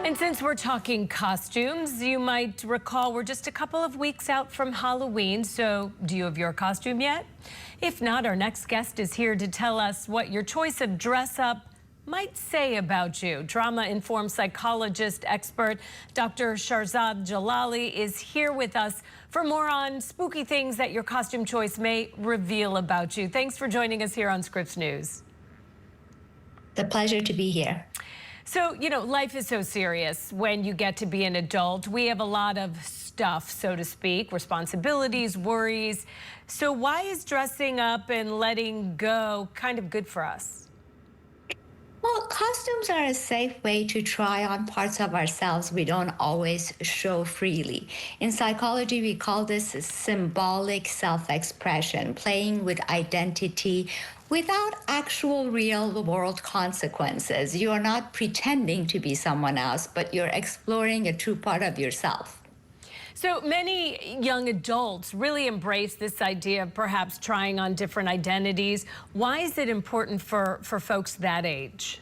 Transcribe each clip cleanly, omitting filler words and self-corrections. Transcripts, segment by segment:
And since we're talking costumes, you might recall we're just a couple of weeks out from Halloween, so do you have your costume yet? If not, our next guest is here to tell us what your choice of dress up might say about you. Trauma-informed psychologist expert Dr. Shahrzad Jalali is here with us for more on spooky things that your costume choice may reveal about you. Thanks for joining us here on Scripps News. The pleasure to be here. So, you know, life is so serious when you get to be an adult. We have a lot of stuff, so to speak, responsibilities, worries. So why is dressing up and letting go kind of good for us? Well, costumes are a safe way to try on parts of ourselves we don't always show freely. In psychology, we call this symbolic self-expression, playing with identity without actual real-world consequences. You are not pretending to be someone else, but you're exploring a true part of yourself. So many young adults really embrace this idea of perhaps trying on different identities. Why is it important for folks that age?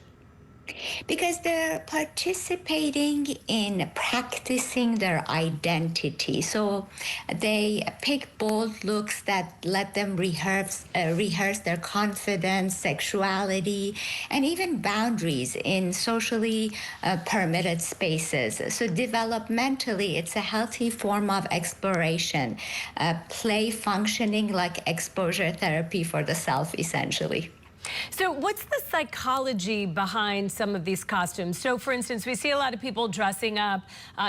Because they're participating in practicing their identity. So they pick bold looks that let them rehearse their confidence, sexuality, and even boundaries in socially permitted spaces. So developmentally, it's a healthy form of exploration, play functioning like exposure therapy for the self, essentially. So what's the psychology behind some of these costumes? So, for instance, we see a lot of people dressing up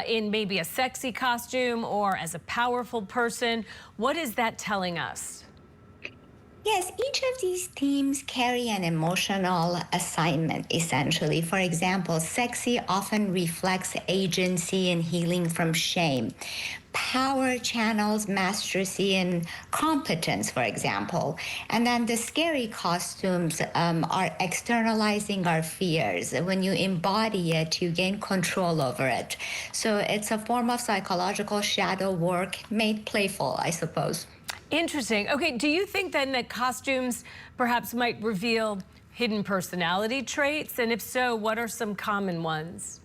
in maybe a sexy costume or as a powerful person. What is that telling us? Yes, each of these themes carry an emotional assignment, essentially. For example, sexy often reflects agency and healing from shame. Power channels mastery and competence, for example. And then the scary costumes are externalizing our fears. When you embody it, you gain control over it. So it's a form of psychological shadow work made playful, I suppose. Interesting. Okay, do you think then that costumes perhaps might reveal hidden personality traits? And if so, what are some common ones?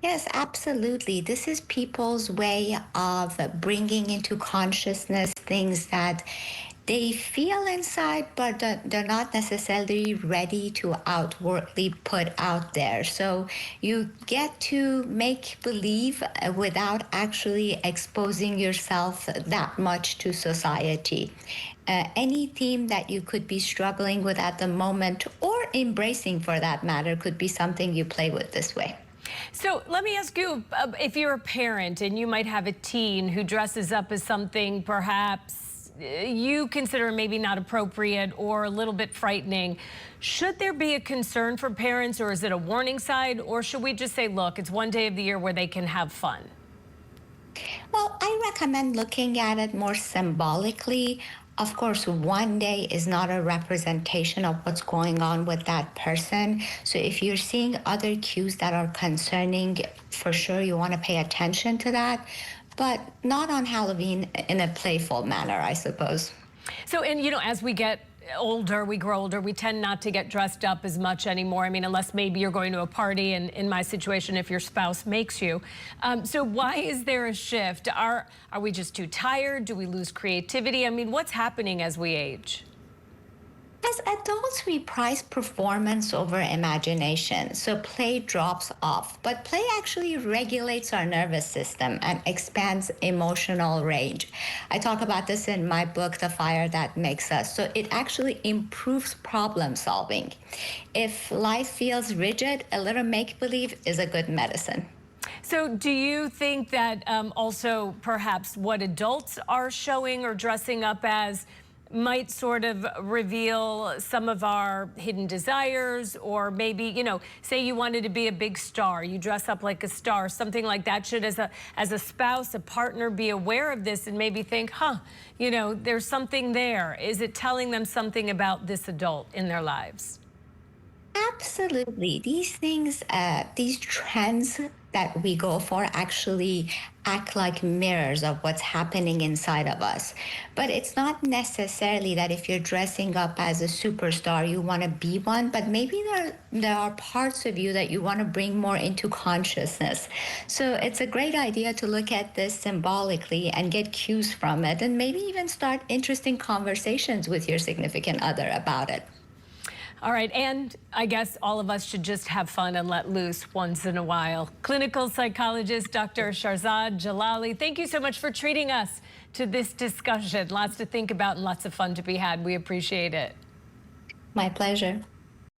Yes, absolutely. This is people's way of bringing into consciousness things that they feel inside, but they're not necessarily ready to outwardly put out there. So you get to make believe without actually exposing yourself that much to society. Any theme that you could be struggling with at the moment, or embracing for that matter, could be something you play with this way. So let me ask you, if you're a parent and you might have a teen who dresses up as something perhaps you consider maybe not appropriate or a little bit frightening, should there be a concern for parents, or is it a warning sign, or should we just say, look, it's one day of the year where they can have fun? Well, I recommend looking at it more symbolically. Of course, one day is not a representation of what's going on with that person. So if you're seeing other cues that are concerning, for sure you want to pay attention to that, but not on Halloween in a playful manner, I suppose. So, and you know, as we get older, we grow older, we tend not to get dressed up as much anymore. I mean, unless maybe you're going to a party, and in my situation, if your spouse makes you. So why is there a shift? Are we just too tired? Do we lose creativity? I mean, what's happening as we age? As adults, we prize performance over imagination, so play drops off. But play actually regulates our nervous system and expands emotional range. I talk about this in my book, The Fire That Makes Us. So it actually improves problem solving. If life feels rigid, a little make-believe is a good medicine. So do you think that also perhaps what adults are showing or dressing up as might sort of reveal some of our hidden desires? Or maybe, you know, say you wanted to be a big star, you dress up like a star, something like that. Should, as a spouse, a partner, be aware of this and maybe think, you know, there's something there? Is it telling them something about this adult in their lives? Absolutely. These things, these trends that we go for actually act like mirrors of what's happening inside of us. But it's not necessarily that if you're dressing up as a superstar, you want to be one, but maybe there are parts of you that you want to bring more into consciousness. So it's a great idea to look at this symbolically and get cues from it, and maybe even start interesting conversations with your significant other about it. All right, and I guess all of us should just have fun and let loose once in a while. Clinical psychologist Dr. Shahrzad Jalali, thank you so much for treating us to this discussion. Lots to think about and lots of fun to be had. We appreciate it. My pleasure.